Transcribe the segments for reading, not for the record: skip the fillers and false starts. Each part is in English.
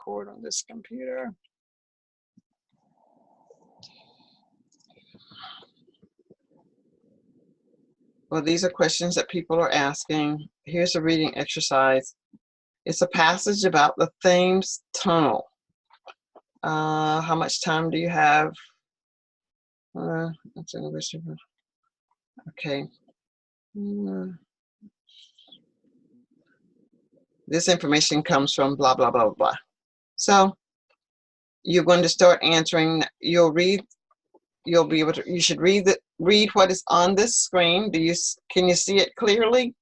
record on this computer. Well, these are questions that people are asking. Here's a reading exercise. It's a passage about the Thames Tunnel. How much time do you have? That's English. Okay. This information comes from blah, blah, blah, blah. So you're going to start answering. You'll be able to, you should read what is on this screen. Can you see it clearly?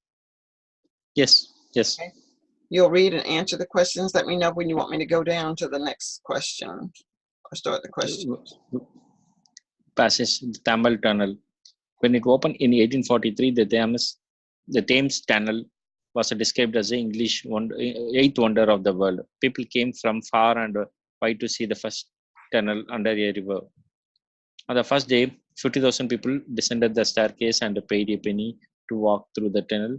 Yes, yes. Okay. You'll read and answer the questions. Let me know when you want me to go down to the next question or start the question. Passage, the Thames Tunnel. When it opened in 1843, the Thames Tunnel was described as the eighth wonder of the world. People came from far and wide to see the first tunnel under a river. On the first day, 50,000 people descended the staircase and paid a penny to walk through the tunnel.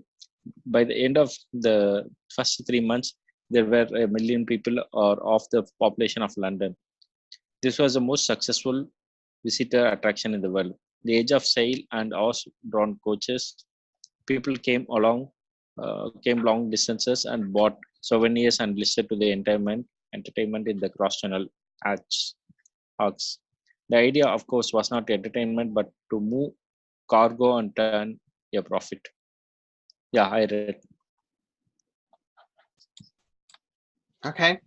By the end of the first 3 months, there were 1 million people or of the population of London. This was the most successful visitor attraction in the world. The age of sail and horse-drawn coaches, people came long distances and bought souvenirs and listened to the entertainment in the cross-tunnel arcs. The idea, of course, was not entertainment, but to move cargo and turn a profit. Yeah, I read. Okay.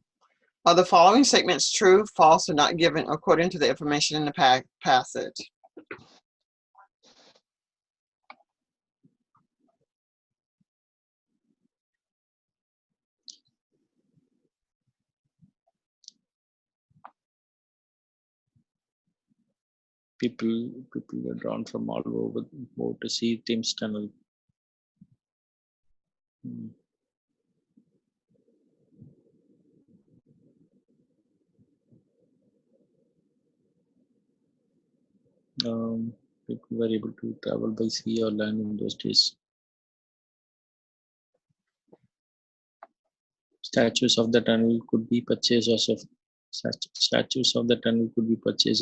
Are the following statements true, false, or not given according to the information in the passage? People were drawn from all over to see Thames Tunnel. People were able to travel by sea or land in those days. Statues of the tunnel could be purchased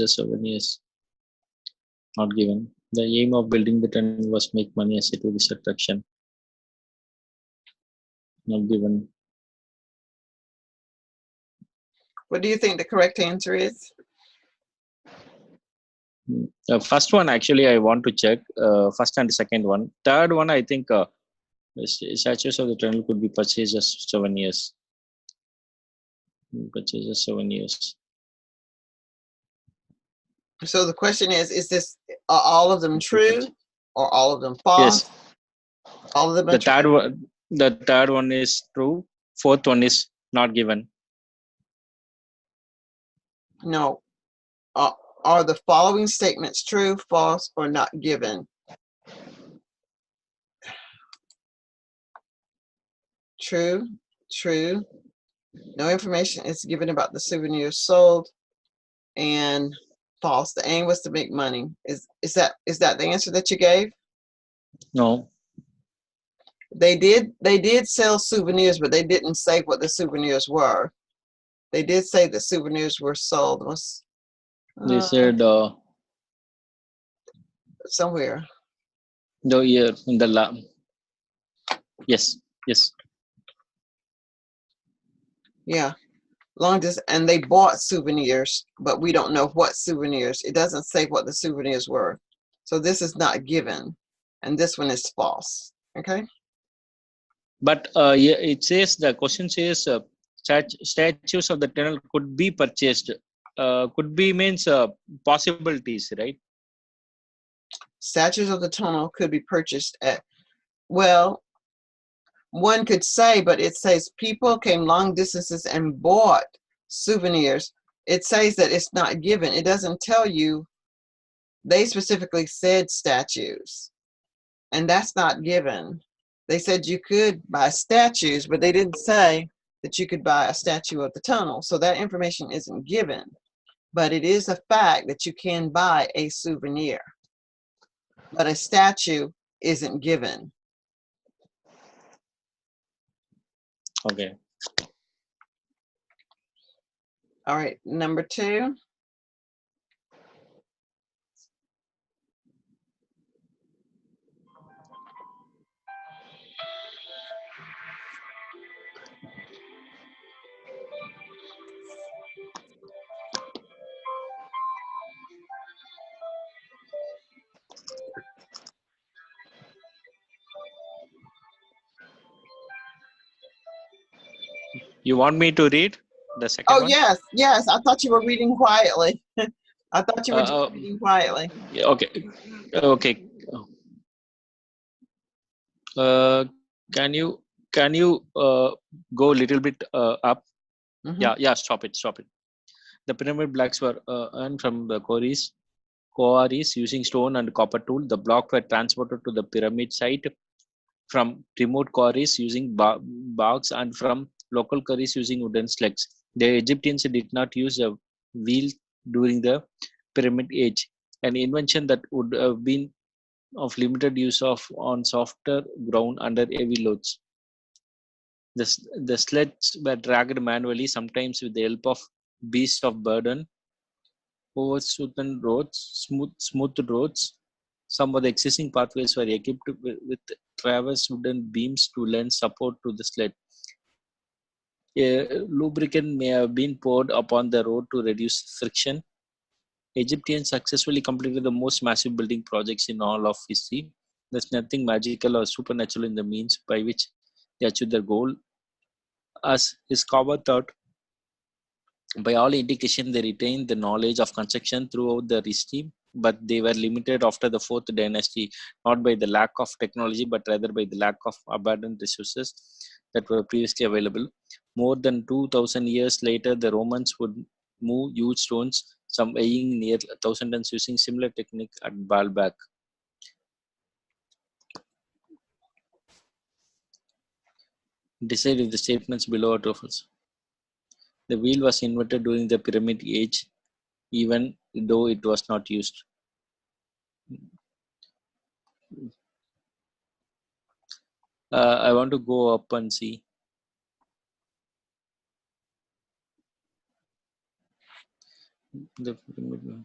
as souvenirs. Not given. The aim of building the tunnel was make money as a tourist attraction. Not given. What do you think the correct answer is? The first one, actually, I want to check. First and second one. Third one, I think statues of the tunnel could be purchased as souvenirs. So the question is this, are all of them true or all of them false? Yes. All of them are true. The third one is true. Fourth one is not given. No. Are the following statements true, false, or not given? True, true. No information is given about the souvenirs sold, and false. The aim was to make money. Is that the answer that you gave? No. They did sell souvenirs, but they didn't say what the souvenirs were. They did say the souvenirs were sold. They said somewhere. No, here in the lab. Yes. Yeah. Long distance, and they bought souvenirs, but we don't know what souvenirs. It doesn't say what the souvenirs were. So this is not given, and this one is false. Okay. But yeah, it says, the question says statues of the tunnel could be purchased. Could be means possibilities, right? Statues of the tunnel could be purchased at, well, one could say, but it says people came long distances and bought souvenirs. It says that it's not given. It doesn't tell you. They specifically said statues, and that's not given. They said you could buy statues, but they didn't say that you could buy a statue of the tunnel. So that information isn't given, but it is a fact that you can buy a souvenir, but a statue isn't given. Okay. All right, number 2. You want me to read the second Oh, one? yes, yes. I thought you were reading quietly. I thought you were just Uh, uh, reading quietly. yeah, okay, okay. Can you go a little bit up? Hmm. Yeah. Stop it. The pyramid blocks were earned from the quarries using stone and copper tool. The blocks were transported to the pyramid site from remote quarries using barks and from local quarries using wooden slugs. The Egyptians did not use a wheel during the pyramid age, an invention that would have been of limited use of on softer ground under heavy loads. The sleds were dragged manually, sometimes with the help of beasts of burden, over smooth roads. Some of the existing pathways were equipped with traverse wooden beams to lend support to the sled. A lubricant may have been poured upon the road to reduce friction. Egyptians successfully completed the most massive building projects in all of history. There's nothing magical or supernatural in the means by which they achieved their goal. As his cover thought, by all indication, they retained the knowledge of construction throughout the history, but they were limited after the fourth dynasty, not by the lack of technology, but rather by the lack of abundant resources that were previously available. More than 2,000 years later, the Romans would move huge stones, some weighing near 1,000 tons, using similar technique at Baalbek. Decide if the statements below are true or false. The wheel was invented during the Pyramid Age, even though it was not used. I want to go up and see the pyramid.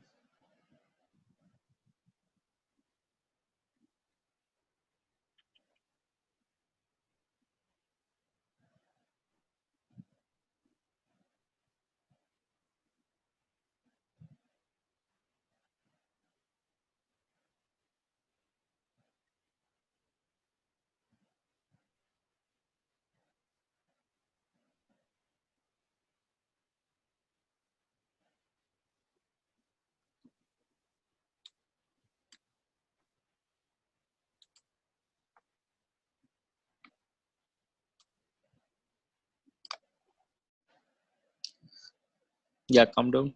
Yeah, come down.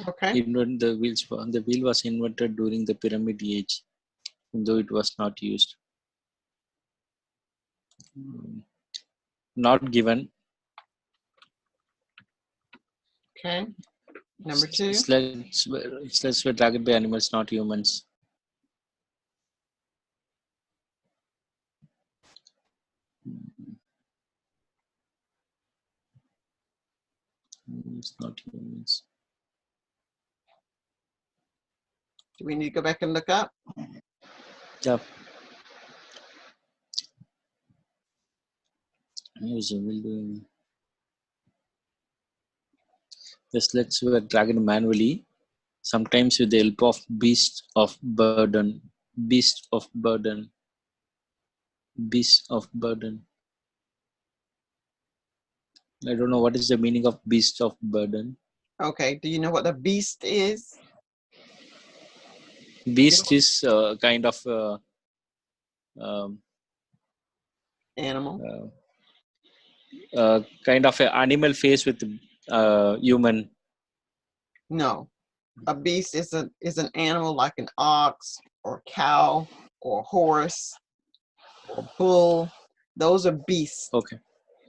Okay. Invent the wheels. The wheel was invented during the Pyramid Age, though it was not used. Mm, Not given. Okay. Number 2. Sleds were dragged by animals, not humans. It's not humans. Do we need to go back and look up? Yeah. Use a wheel The sleds were dragged manually, sometimes with the help of beasts of burden. Beasts of burden. Beasts of burden. I don't know what is the meaning of beast of burden. Okay. Do you know what the beast is? Beast is kind of um, Animal. uh, kind of an animal face with human. No. A beast is an animal like an ox or cow or horse or bull. Those are beasts. Okay.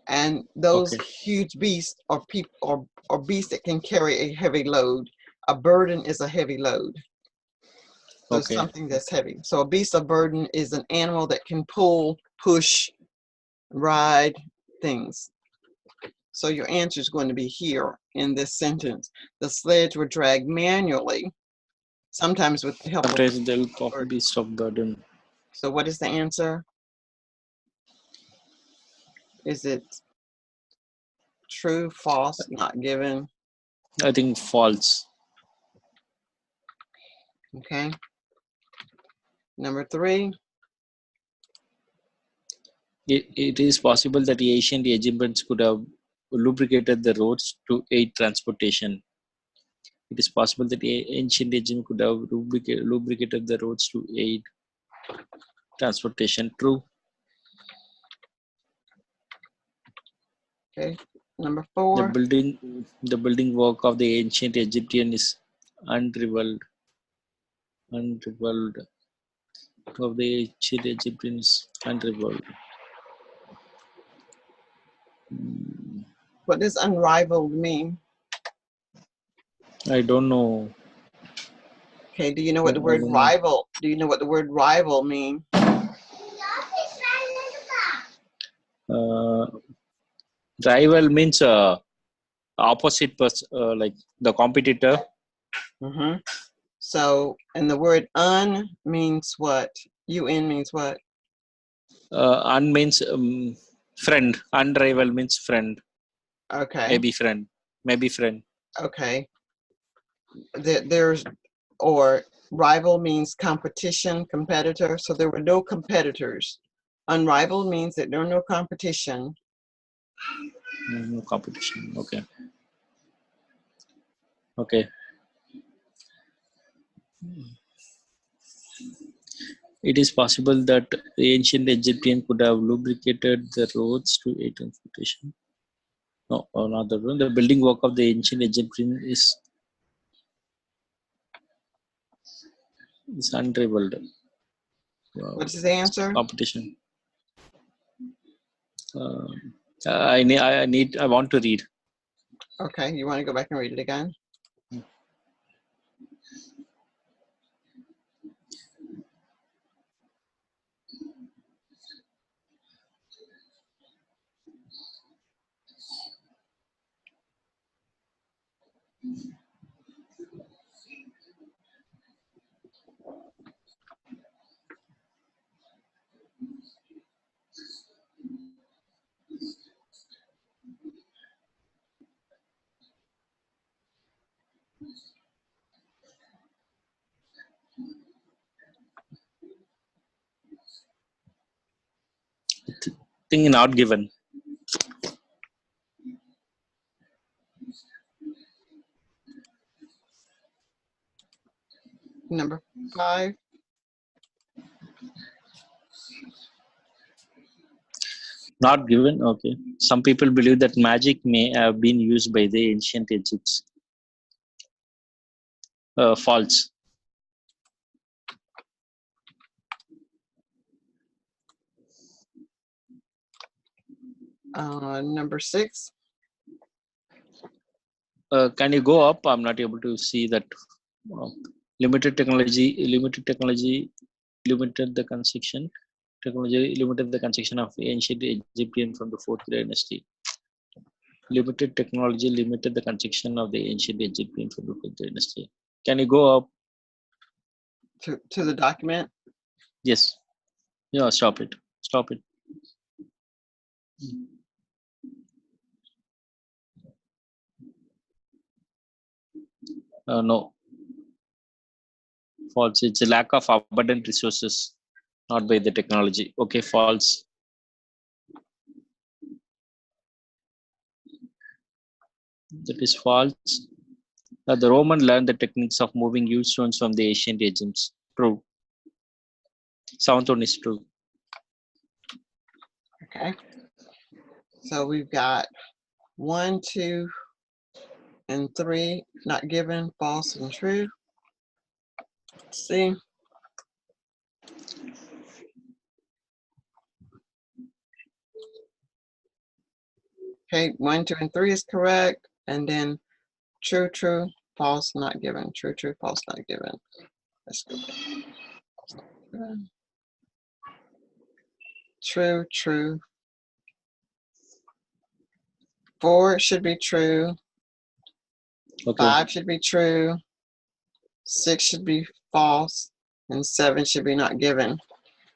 And those Okay. huge beasts are people or beasts that can carry a heavy load. A burden is a heavy load. So Okay. something that's heavy. So a beast of burden is an animal that can pull, push, ride things. So your answer is going to be here in this sentence. The sledge were dragged manually, sometimes with the help of Sometimes the help a of beast of burden. So what is the answer? Is it true, false, not given? I think false. Okay. Number 3. It is possible that the ancient Egyptians could have lubricated the roads to aid transportation. It is possible that the ancient Egyptians could have lubricated the roads to aid transportation. True. Okay. Number The 4. building work of the ancient Egyptian is unrivaled. Unrivaled of the ancient Egyptians unrivaled. What does unrivaled mean? I don't know. Okay, do you know what the I word don't know. rival? Do you know what the word rival mean? Rival means opposite person, like the competitor. Mm-hmm. So, and the word un means what? Un means what? Un means friend. Unrival means friend. Okay. Maybe friend. Maybe friend. Okay. There's, or rival means competition, competitor. So there were no competitors. Unrivaled means that there are no competition. No competition. Okay. Okay. It is possible that the ancient Egyptian could have lubricated the roads to aid transportation. No, another one. The building work of the ancient Egyptian is unrivaled. What's his answer? Competition. I want to read. Okay, you want to go back and read it again? Thing not given. Number 5. Not given. Okay. Some people believe that magic may have been used by the ancient Egyptians. False. Number 6. Can you go up? I'm not able to see that. Uh, limited technology. Limited the construction. Technology limited the construction of ancient Egyptian from the 4th dynasty. Limited technology limited the construction of the ancient Egyptian from the 4th dynasty. Can you go up? To the document. Yes. Yeah. Stop it. Stop it. No. False. It's a lack of abundant resources, not by the technology. Okay. False. That is false. The Roman learned the techniques of moving huge stones from the ancient Egyptians. True. 7th one is true. Okay. So we've got 1, 2, and 3 not given, false, and true. Let's see. Okay, 1, 2, and 3 is correct. And then true, true, false, not given. True, true, false, not given. Let's go back. False, not given. True, true. 4 should be true. Okay. 5 should be true. 6 should be false. And 7 should be not given.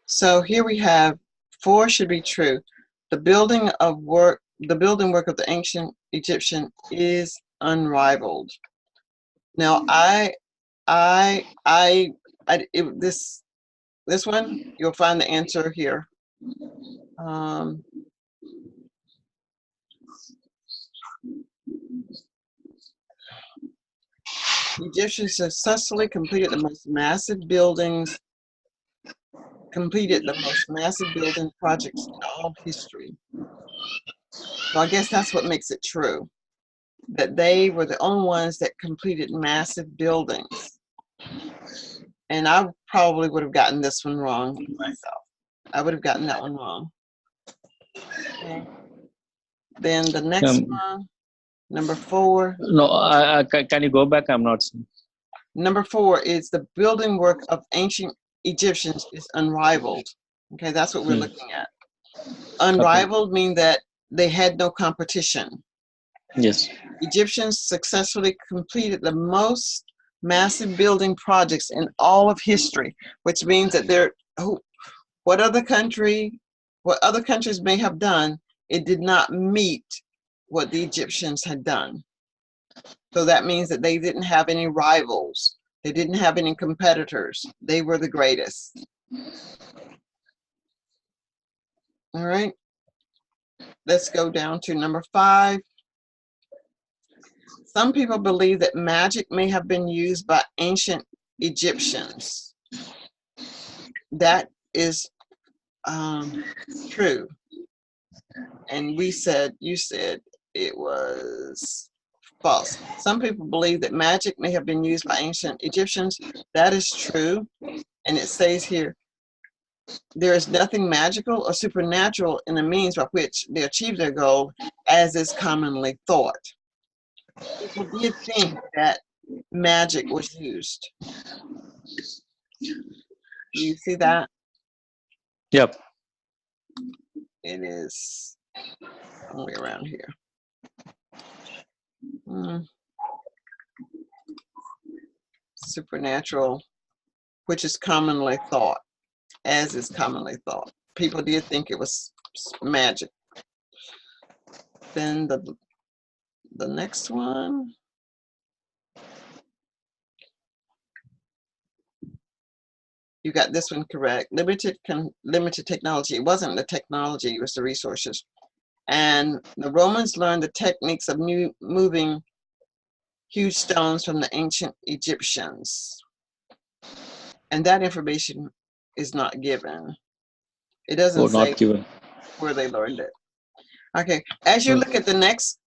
So here we have 4 should be true. The building work of the ancient Egyptian is unrivaled. Now this one, you'll find the answer here. Egyptians successfully completed the most massive building projects in all history. So I guess that's what makes it true, that they were the only ones that completed massive buildings. And I probably would have gotten this one wrong myself. I would have gotten that one wrong. Okay. Then the next one, number 4. No, can you go back? I'm not seeing. Number 4 is the building work of ancient Egyptians is unrivaled. Okay, that's what we're looking at. Unrivaled means that they had no competition. Yes. Egyptians successfully completed the most massive building projects in all of history, which means that what other countries may have done, it did not meet what the Egyptians had done. So that means that they didn't have any rivals. They didn't have any competitors. They were the greatest. All right. Let's go down to number 5. Some people believe that magic may have been used by ancient Egyptians. That is true. And you said it was false. Some people believe that magic may have been used by ancient Egyptians. That is true. And it says here, there is nothing magical or supernatural in the means by which they achieve their goal, as is commonly thought. People did think that magic was used. Do you see that? Yep. It is only around here. Supernatural, which is commonly thought, as is commonly thought. People did think it was magic. Then the next one. You got this one correct. Limited technology. It wasn't the technology, it was the resources. And the Romans learned the techniques of moving huge stones from the ancient Egyptians. And that information is not given. It doesn't say where they learned it. Okay, as you look at the next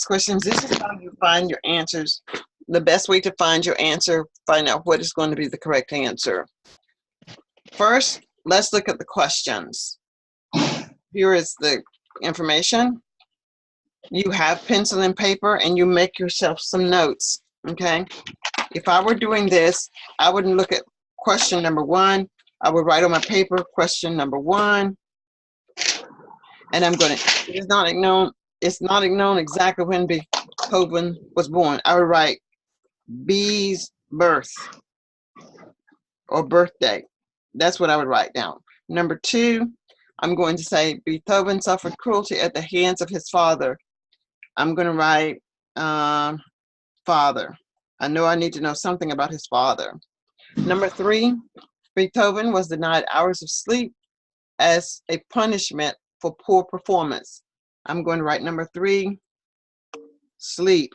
questions, this is how you find your answers. The best way to find your answer, find out what is going to be the correct answer. First, let's look at the questions. Here is the information. You have pencil and paper and you make yourself some notes, okay? If I were doing this, I wouldn't look at question number 1. I would write on my paper question number 1. And I'm going to, it's not known exactly when Beethoven was born. I would write B's birth or birthday. That's what I would write down. Number 2, I'm going to say Beethoven suffered cruelty at the hands of his father. I'm going to write father. I know I need to know something about his father. Number 3, Beethoven was denied hours of sleep as a punishment for poor performance. I'm going to write number 3, sleep,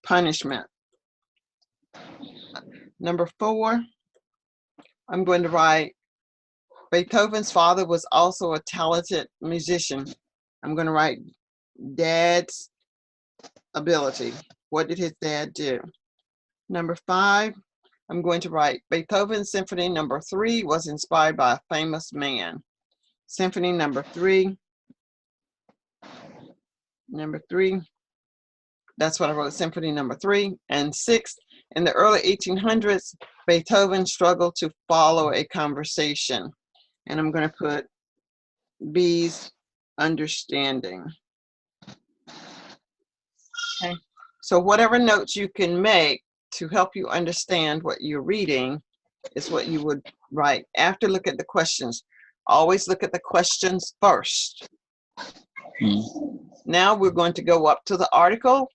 punishment. Number 4, I'm going to write Beethoven's father was also a talented musician. I'm going to write dad's ability. What did his dad do? Number 5, I'm going to write Beethoven's Symphony number 3 was inspired by a famous man. Symphony number 3. Number 3. That's what I wrote, Symphony number 3. And 6, in the early 1800s, Beethoven struggled to follow a conversation. And I'm going to put B's understanding. Okay. So whatever notes you can make to help you understand what you're reading is what you would write. After, look at the questions. Always look at the questions first. Now we're going to go up to the article.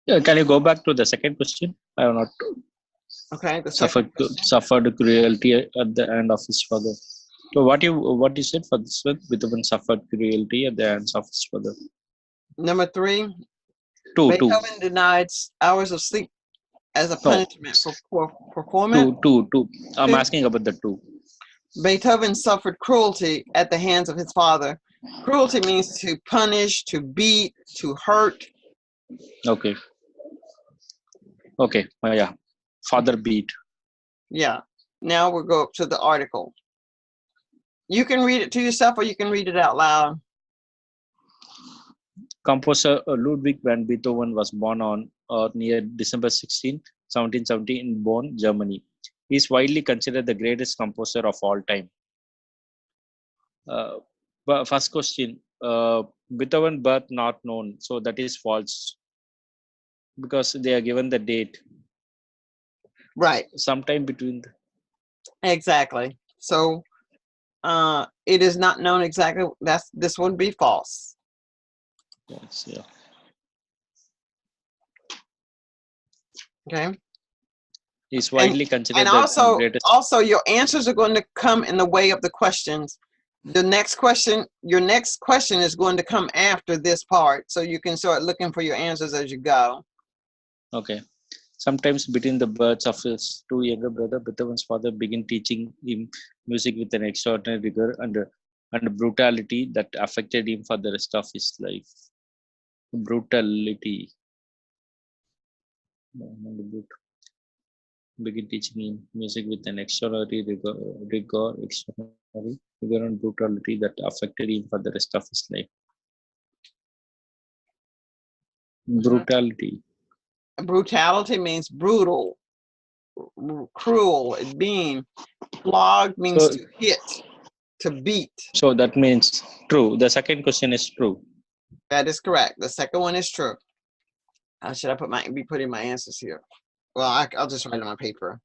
Can you go back to the second question? I have not Okay, the second question. suffered cruelty at the hand of his father. So what you said for this one? Beethoven suffered cruelty at the hands of his father. Number 3, Two. Beethoven denied hours of sleep as a No, punishment for poor performance. two. I'm 2, asking about the two. Beethoven suffered cruelty at the hands of his father. Cruelty means to punish, to beat, to hurt. Okay. Yeah. Father beat. Yeah. Now we'll go up to the article. You can read it to yourself or you can read it out loud. Composer Ludwig van Beethoven was born on or near December 16, 1770 in Bonn, Germany. He is widely considered the greatest composer of all time. First question, Beethoven birth not known, so that is false because they are given the date. Right. Sometime between. Exactly. So it is not known exactly. This would be false. Yes, yeah. Okay. He's widely considered and the greatest. Also your answers are going to come in the way of the questions. The next question, your next question is going to come after this part, so you can start looking for your answers as you go. Okay. Sometimes between the births of his two younger brothers, Beethoven's father began teaching him music with an extraordinary rigor and brutality that affected him for the rest of his life. Brutality. Begin teaching him music with an extraordinary rigor and brutality that affected him for the rest of his life. Brutality. Brutality means brutal, cruel. Being flogged means to hit, to beat. So that means true. The second question is true. That is correct. The second one is true. Should I be putting my answers here? Well, I'll just write it on paper.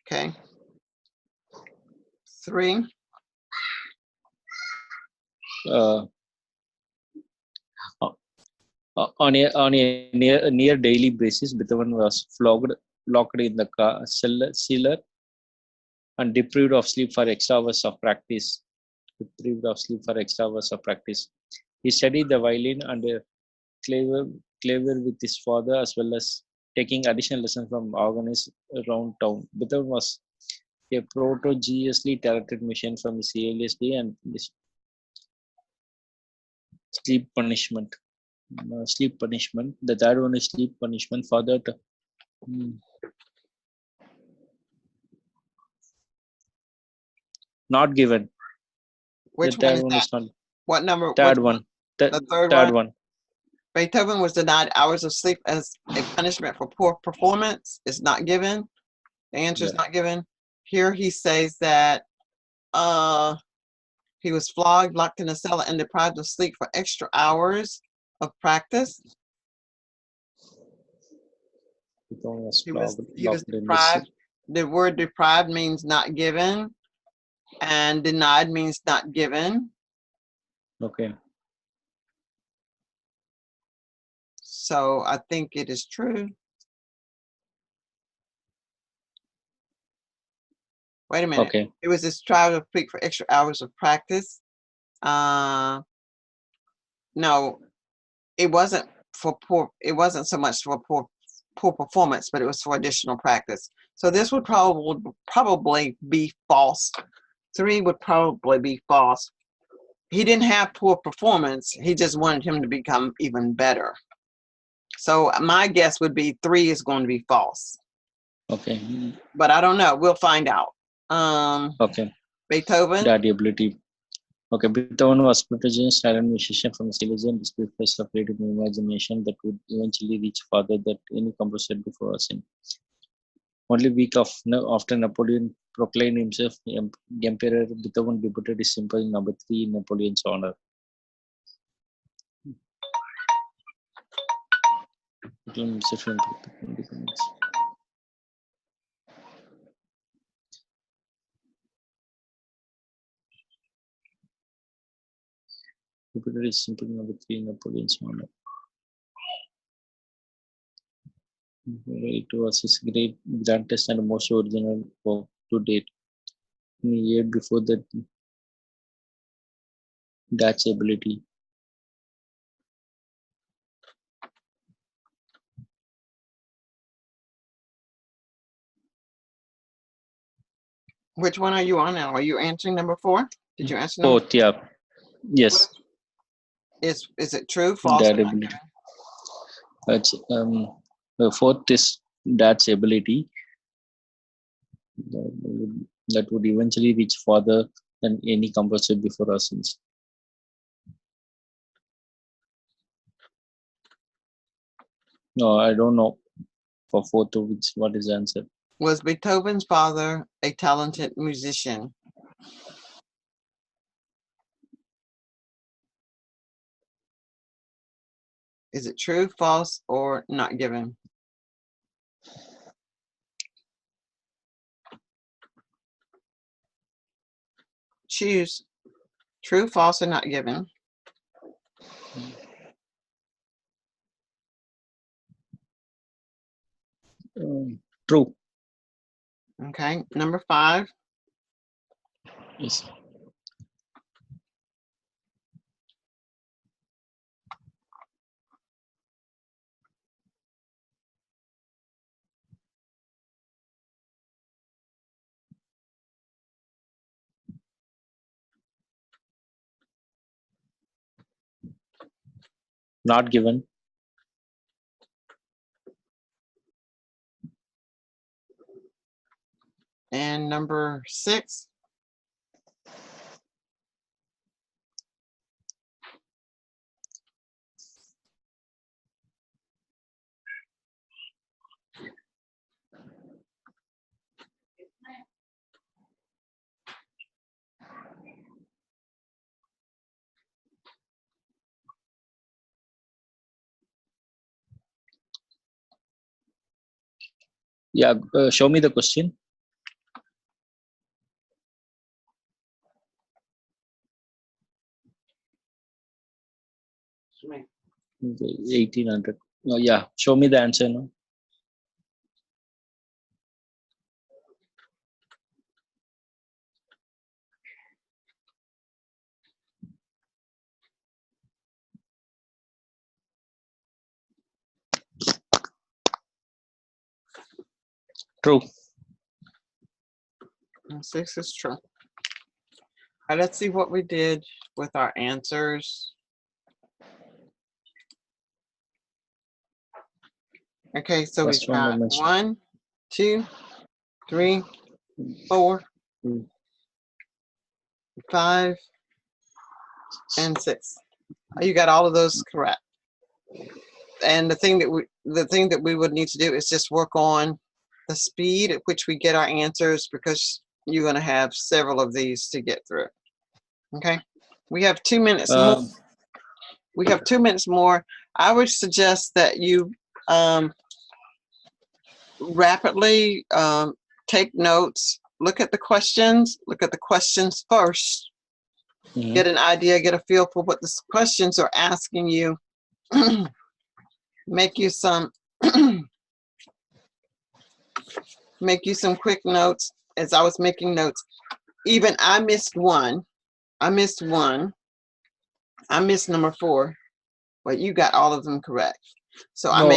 Okay. 3. On a near daily basis, Beethoven was locked in the cellar and deprived of sleep for extra hours of practice. He studied the violin and clavier with his father, as well as taking additional lessons from organists around town. Beethoven was a prodigiously talented musician from his earliest day, and sleep punishment. The third one is sleep punishment. Father. Not given. Which one is that? Not, what number? third one. The third one. Beethoven was denied hours of sleep as a punishment for poor performance. It's not given. The answer is not given. Here he says that he was flogged, locked in a cellar, and deprived of sleep for extra hours of practice. He was deprived. The word deprived means not given, and denied means not given. Okay. So I think it is true. Wait a minute. Okay. It was deprived of sleep for extra hours of practice. No, it wasn't for poor. It wasn't so much for poor performance, but it was for additional practice. So this would probably be false. 3 would probably be false. He didn't have poor performance. He just wanted him to become even better. So my guess would be 3 is going to be false. Okay. But I don't know. We'll find out. Okay. Beethoven. Daddy ability. Okay. Beethoven was a prodigious silent musician from Silesia and displayed face of creative imagination that would eventually reach farther than any composer before us. Only week after Napoleon proclaimed himself emperor, Beethoven debuted his symphony number 3 in Napoleon's honor. Jupiter is simple number 3 in Napoleon's honor. It was his greatest and most original work to date. In a year before that, Dutch ability. Which one are you on now? Are you answering number 4? Did you answer number? Both, yeah. Yes. Is it true, false? That ability. The fourth is Dutch ability. That would eventually reach farther than any composer before us. No, I don't know. For fourth, what is the answer? Was Beethoven's father a talented musician? Is it true, false, or not given? Choose true, false, or not given. True. Okay, number 5. Yes. Not given. And number 6. Yeah, show me the question. Me. 1800. Oh, yeah, show me the answer now. True. 6 is true. All right, let's see what we did with our answers. Okay, so we've got 1, 2, 3, 4, 5, and 6. You got all of those correct. And the thing that we would need to do is just work on the speed at which we get our answers, because you're going to have several of these to get through. Okay, we have 2 minutes more. We have 2 minutes more. I would suggest that you rapidly take notes, look at the questions first, get an idea, get a feel for what the questions are asking you. Make you some quick notes. As I was making notes, even I missed one. I missed number 4, but you got all of them correct. So I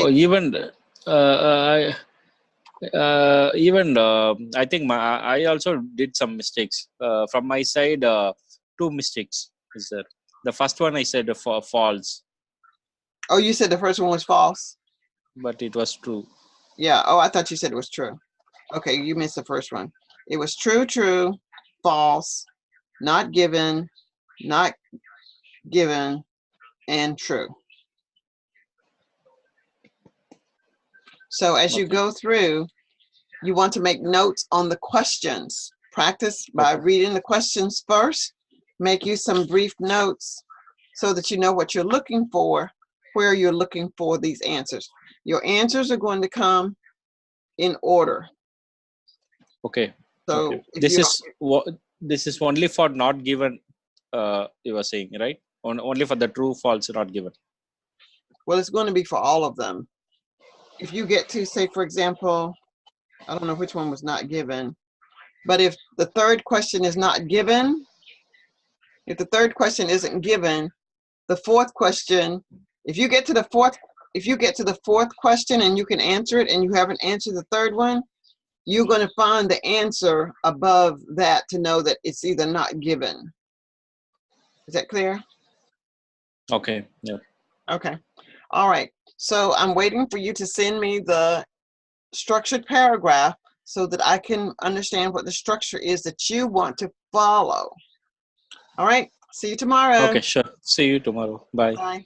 think I also did some mistakes from my side. 2 mistakes is there. The first one I said false. Oh, you said the first one was false? But it was true. Yeah. Oh, I thought you said it was true. Okay, you missed the first one. It was true, false, not given, and true. So as you go through, you want to make notes on the questions. Practice by reading the questions first. Make you some brief notes so that you know what you're looking for where you're looking for these answers. Your answers are going to come in order. Okay. So Okay. if you This is only for not given. You were saying, right? Only for the true, false, not given. well, it's going to be for all of them. If you get to, say, for example, I don't know which one was not given, but if the third question is not given, if the third question isn't given, the fourth question, if you get to the fourth question and you can answer it and you haven't answered the third one, you're going to find the answer above that to know that it's either not given. Is that clear? Okay. Yeah. Okay. All right. So I'm waiting for you to send me the structured paragraph so that I can understand what the structure is that you want to follow. All right. See you tomorrow. Okay. Sure. See you tomorrow. Bye. Bye.